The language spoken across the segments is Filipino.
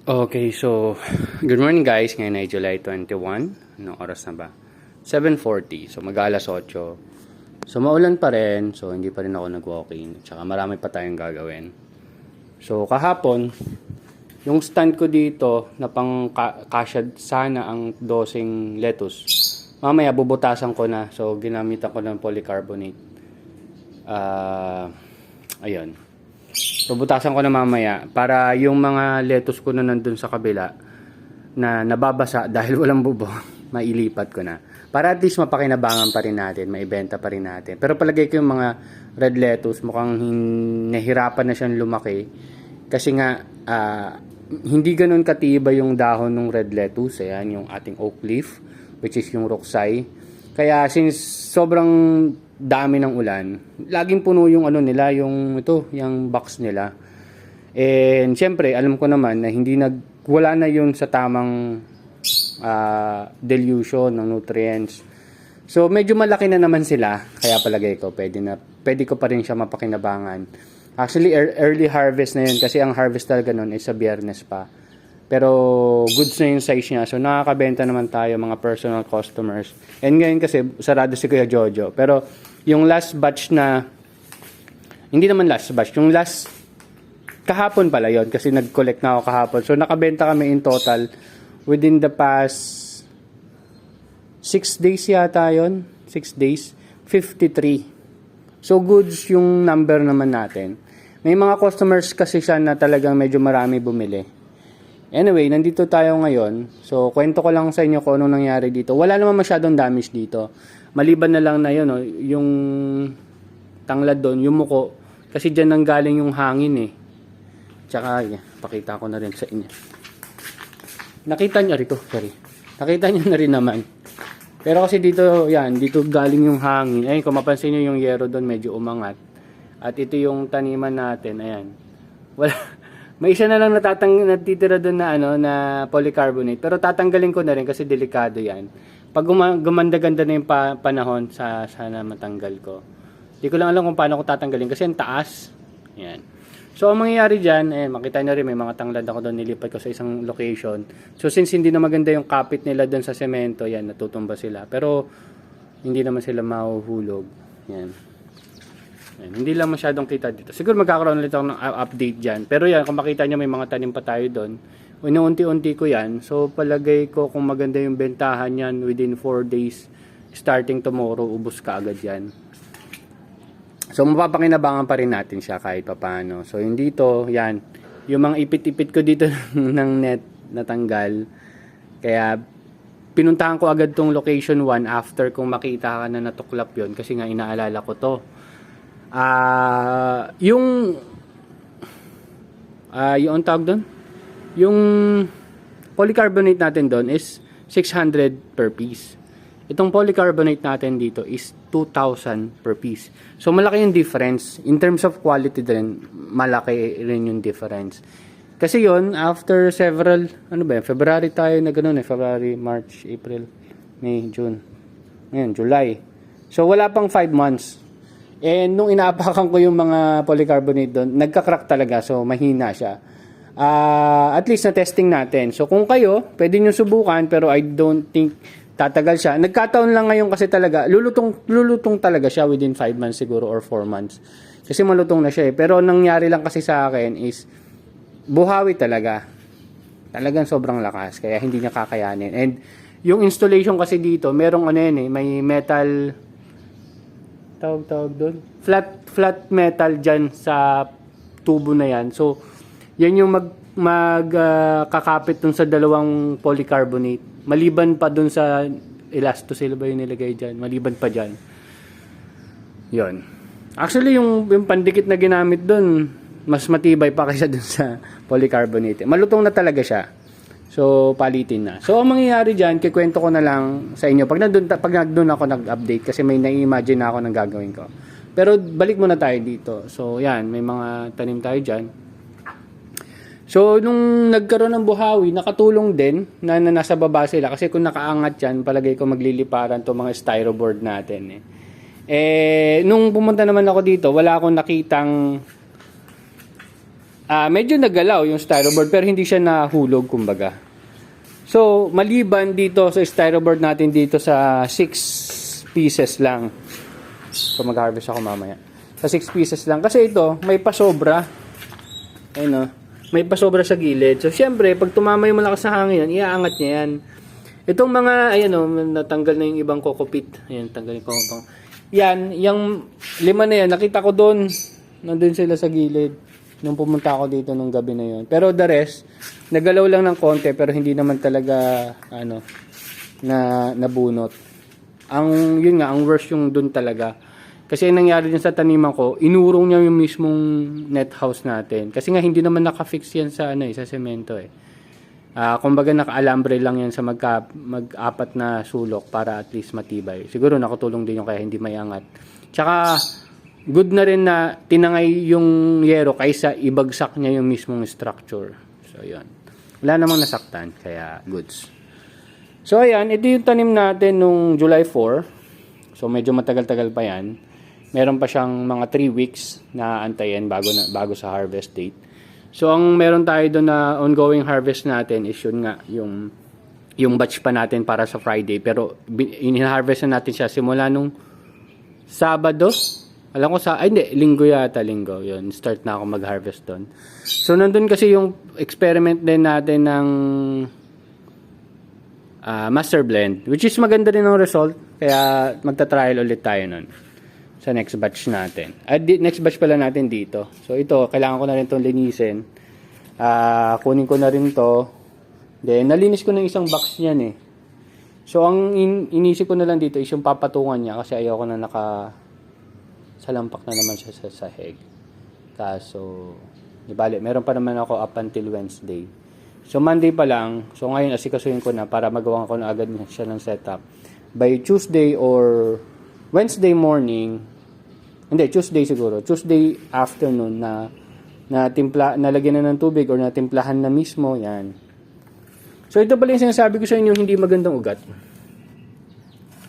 Okay, so good morning guys. Ngayon ay July 21. Anong oras na ba? 7:40. So mag-alas 8. So maulan pa rin. So hindi pa rin ako nag-walking. Tsaka marami pa tayong gagawin. So kahapon, yung stand ko dito na pang kasya sana ang dosing lettuce. Mamaya bubutasan ko na. So ginamitan ko ng polycarbonate. Ayun. Bubutasan ko na mamaya para yung mga lettuce ko na nandun sa kabila na nababasa dahil walang bubong, mailipat ko na. Para at least mapakinabangan pa rin natin, maibenta pa rin natin. Pero palagay ko yung mga red lettuce mukhang nahirapan na siyang lumaki. Kasi nga, hindi ganun katibay yung dahon ng red lettuce. Ayan, yung ating oak leaf, which is yung roksai. Kaya since sobrang dami ng ulan, laging puno yung ano nila, yung box nila. And syempre, alam ko naman na wala na yun sa tamang dilution ng nutrients. So medyo malaki na naman sila, kaya palagay ko pwede ko pa rin siya mapakinabangan. Actually early harvest na yun kasi ang harvest talaga nun ay sa Biyernes pa. Pero goods na yung size niya. So nakakabenta naman tayo mga personal customers. And ngayon kasi sarado si Kuya Jojo. Pero yung last batch na, hindi naman last batch, yung last kahapon pala yon kasi nag-collect na ako kahapon. So nakabenta kami in total within the past 6 days yata yon, 6 days, 53. So goods yung number naman natin. May mga customers kasi siya na talagang medyo marami bumili. Anyway, nandito tayo ngayon. So, kwento ko lang sa inyo kung anong nangyari dito. Wala naman masyadong damage dito. Maliban na lang na yun, no, yung tanglad doon, yung muko. Kasi dyan nanggaling yung hangin eh. Tsaka, pakita ko na rin sa inyo. Nakita nyo rito, sorry. Nakita nyo na rin naman. Pero kasi dito, dito galing yung hangin. Ayun, kung mapansin nyo yung yero doon, medyo umangat. At ito yung taniman natin, ayan. Wala. May isa na lang natitira doon na na polycarbonate, pero tatanggalin ko na rin kasi delikado 'yan. Pag gumanda-ganda na yung panahon sana matanggal ko. Hindi ko lang alam kung paano ko tatanggalin kasi ang taas. Yan. So ang mangyayari diyan, makita niyo rin may mga tanglad ako doon nilipat ko sa isang location. So since hindi na maganda yung kapit nila doon sa semento, yan natutumba sila. Pero hindi naman sila mahuhulog. Yan. Ayan, hindi lang masyadong kita dito. Siguro magkakaroon ulit ako ng update dyan. Pero yan, kung makita nyo may mga tanim pa tayo doon. Unti-unti ko yan. So palagay ko kung maganda yung bentahan yan within 4 days starting tomorrow, ubos ka agad yan. So mapapakinabangan pa rin natin siya kahit papaano. So yung dito, yan. Yung mga ipit-ipit ko dito ng net natanggal. Kaya pinuntahan ko agad tong location 1 after kung makita ka na natuklap yon kasi nga inaalala ko to. Yung tawag doon, yung polycarbonate natin doon is 600 per piece. Itong polycarbonate natin dito is 2,000 per piece. So malaki yung difference in terms of quality din, malaki rin yung difference. Kasi yon after several February tayo na ganoon February, March, April, May, June. Ngayon July. So wala pang 5 months. And nung inaapakan ko yung mga polycarbonate doon, nagka-crack talaga. So, mahina siya. At least na testing natin. So, kung kayo, pwede nyo subukan, pero I don't think tatagal siya. Nagkataon lang ngayon kasi talaga, lulutong talaga siya within 5 months siguro or 4 months. Kasi malutong na siya eh. Pero nangyari lang kasi sa akin is, buhawi talaga. Talagang sobrang lakas. Kaya hindi niya kakayanin. And yung installation kasi dito, merong may metal tawag doon, flat metal dyan sa tubo na yan. So yan yung kakapit dun sa dalawang polycarbonate, maliban pa dun sa elastosil ba yung nilagay dyan, maliban pa dyan. Yon. Actually yung pandikit na ginamit dun mas matibay pa kaysa dun sa polycarbonate. Malutong na talaga siya. So, palitin na. So, ang mangyayari dyan, kikwento ko na lang sa inyo. Pag nandun ako nag-update, kasi may na-imagine na ako ng gagawin ko. Pero, balik muna tayo dito. So, yan, may mga tanim tayo dyan. So, nung nagkaroon ng buhawi, nakatulong din na nasa baba sila. Kasi kung nakaangat yan, palagay ko magliliparan to mga styroboard natin. Nung pumunta naman ako dito, wala akong nakitang medyo nagalaw yung styroboard pero hindi siya nahulog kumbaga. So, maliban dito sa styroboard natin dito sa 6 pieces lang. So, mag-harvest ako mamaya. Sa 6 pieces lang. Kasi ito, may pasobra. Ayun o. May pasobra sa gilid. So, syempre, pag tumama yung malakas na hangin yan, iaangat niya yan. Itong mga, ayan o, natanggal na yung ibang kokopit. Ayan, tanggalin ko. Yan, yung 5 na yan, nakita ko doon. Nandun sila sa gilid. Nung pumunta ako dito nung gabi na yun. Pero the rest, nagalaw lang ng konti, pero hindi naman talaga, nabunot. Yun nga, ang worst yung doon talaga. Kasi ang nangyari din sa taniman ko, inurong niya yung mismong net house natin. Kasi nga hindi naman naka-fix yan sa sa semento eh. Kumbaga naka-alambre lang yan sa mag-apat na sulok para at least matibay. Siguro nakatulong din yung kaya hindi mayangat. Tsaka good na rin na tinangay yung yero kaysa ibagsak niya yung mismong structure. So yun. Wala namang nasaktan kaya goods. So ayan, ito yung tanim natin nung July 4. So medyo matagal-tagal pa yan. Meron pa siyang mga 3 weeks na antayin bago sa harvest date. So ang meron tayo doon na ongoing harvest natin is yun nga yung batch pa natin para sa Friday, pero in-harvest na natin siya simula nung Sabado. Alam ko linggo yata, linggo. Yun, start na ako mag-harvest doon. So nandun kasi yung experiment din natin ng master blend, which is maganda rin ang result, kaya magta-trial ulit tayo nun sa next batch natin. Next batch pala natin dito. So ito, kailangan ko na rin itong linisin. Kunin ko na rin to. Then, nalinis ko ng isang box niyan eh. So ang inisip ko na lang dito is yung papatungan niya kasi ayoko na salampak na naman siya sa sahig. Kaso, di bali, meron pa naman ako up until Wednesday. So Monday pa lang, so ngayon asikasuhin ko na para magawa ko na agad siya ng setup. By Tuesday or Wednesday morning, Tuesday siguro. Tuesday afternoon nalagyan na ng tubig or natimplahan na mismo, yan. So ito pala yung sinasabi ko sa inyo, hindi magandang ugat.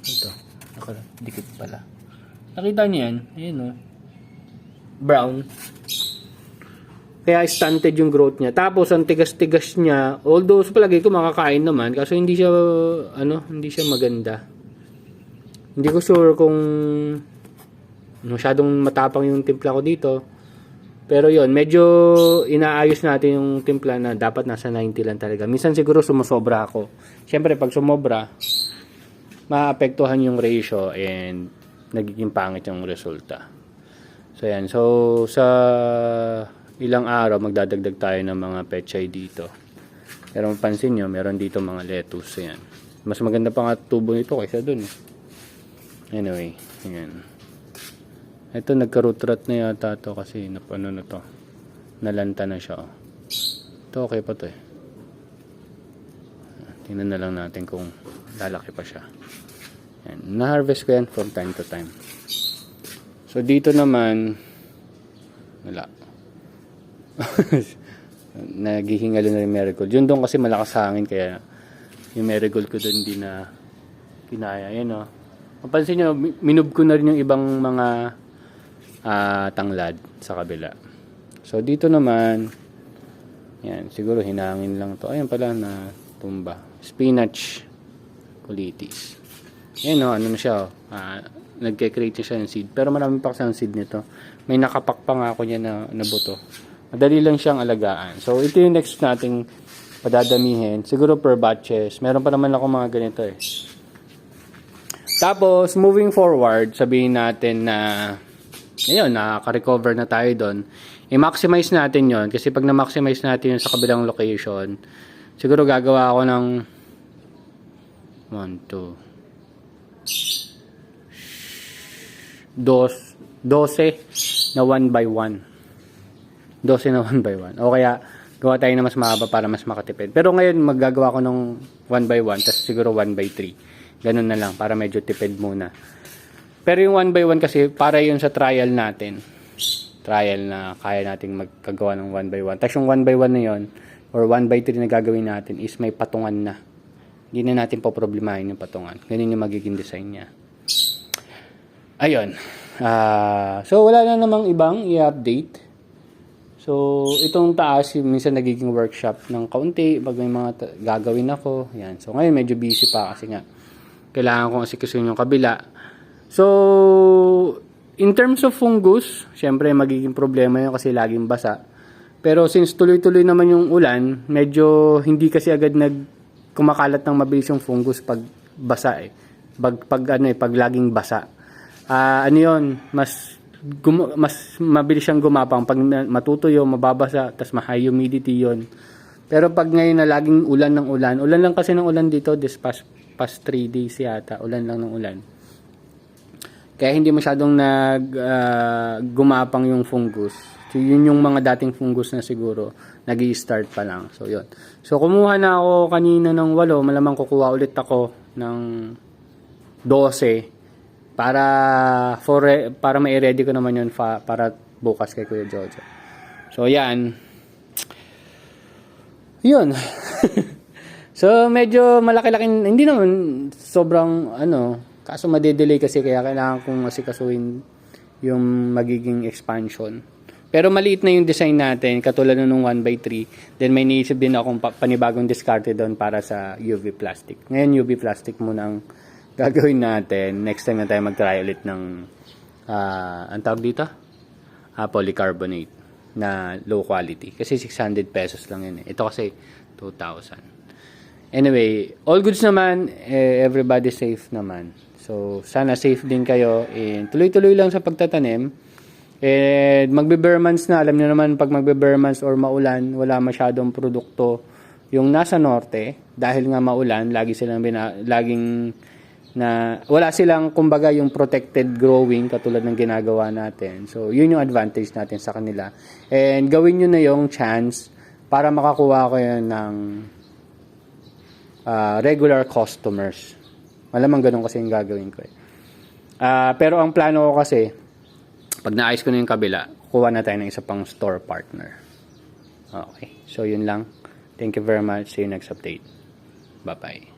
Ito, dikit pala. Nakita niyo yan? Ayan o. Brown. Kaya stunted yung growth niya. Tapos ang tigas-tigas niya, although sa palagay ko makakain naman, kaso hindi siya maganda. Hindi ko sure kung masyadong matapang yung timpla ko dito. Pero yon, medyo inaayos natin yung timpla na dapat nasa 90 lang talaga. Minsan siguro sumusobra ako. Siyempre pag sumobra, maapektuhan yung ratio and nagiging pangit yung resulta. So yan. So sa ilang araw magdadagdag tayo ng mga pechay dito. Pero mapansin nyo, meron dito mga lettuce. Yan. Mas maganda pa nga tubo nito kaysa dun. Anyway, yan. Ito nagka-root rot na yata to kasi nalanta na siya. Ito okay pa to eh. Tingnan na lang natin kung lalaki pa siya. Yan. Na-harvest ko yan from time to time. So dito naman wala. Naghihingalo na yung marigold. Yun doon kasi malakas sa hangin kaya yung marigold ko doon hindi na kinaya. Yan o. Mapansin nyo, minub ko na rin yung ibang mga tanglad sa kabila. So dito naman yan, siguro hinangin lang to. Ayan pala na tumba. Spinach culitis. Yan o, ano na siya nagke-create siya ng seed. Pero marami pa kasi ang seed nito. May nakapak pa nga ako niya na buto. Madali lang siyang alagaan. So ito yung next nating padadamihin. Siguro per batches. Meron pa naman ako mga ganito eh. Tapos moving forward, sabihin natin na ayun, nakaka-recover na tayo doon. I-maximize natin yon kasi pag na-maximize natin yun sa kabilang location, siguro gagawa ako ng 12 na 1 by 1. 12 na 1 by 1. O kaya, gawa tayo na mas mahaba para mas makatipid. Pero ngayon, maggagawa ko ng 1 by 1, tapos siguro 1 by 3. Ganun na lang, para medyo tipid muna. Pero yung 1 by 1 kasi, para yun sa trial natin. Trial na kaya nating magkagawa ng 1 by 1. Tapos yung 1 by 1 na yun, or 1 by 3 na gagawin natin, is may patungan na. Hindi na natin poproblemahin yung patungan. Ganun yung magiging design niya. Ayun. So, wala na namang ibang i-update. So, itong taas, minsan nagiging workshop ng kaunti pag may mga gagawin ako. Yan. So, ngayon medyo busy pa kasi nga kailangan kong asikasuhin yung kabila. So, in terms of fungus, syempre magiging problema yun kasi laging basa. Pero since tuloy-tuloy naman yung ulan, medyo hindi kasi agad kumakalat ng mabilis yung fungus pag basa eh. Pag laging basa. Ano yun, mas mabilis siyang gumapang pag matutuyo, mababasa, tas ma-high humidity yon. Pero pag ngayon na laging ulan lang kasi ng ulan dito this past 3 days yata, ulan lang ng ulan. Kaya hindi masyadong gumapang yung fungus. So, yun yung mga dating fungus na siguro nag-i-start pa lang. So, yun. So, kumuha na ako kanina ng 8. Malamang kukuha ulit ako ng 12 para mai-ready ko naman yun para bukas kay Kuya Jojo. So, yan. Yun. So, medyo malaki-laki. Hindi naman sobrang kaso madedelay kasi kaya kailangan kong asikasuhin yung magiging expansion. Pero maliit na yung design natin, katulad nung 1x3. Then may naisip din akong panibagong discarded doon para sa UV plastic. Ngayon UV plastic muna ang gagawin natin. Next time na tayo mag-try ulit ng ang tawag dito? Polycarbonate na low quality. Kasi 600 pesos lang yun eh. Ito kasi 2,000. Anyway, all goods naman. Everybody safe naman. So, sana safe din kayo. Tuloy-tuloy lang sa pagtatanim. Magbe-bare months na. Alam niyo naman, pag magbe-bare months or maulan, wala masyadong produkto yung nasa norte. Dahil nga maulan, wala silang kumbaga yung protected growing katulad ng ginagawa natin. So, yun yung advantage natin sa kanila. And gawin nyo na yung chance para makakuha kayo ng regular customers. Malamang ganun kasi yung gagawin ko eh. Pero ang plano ko kasi, pag naayos ko na yung kabila, kuha na tayo ng isa pang store partner. Okay. So, yun lang. Thank you very much. See you next update. Bye-bye.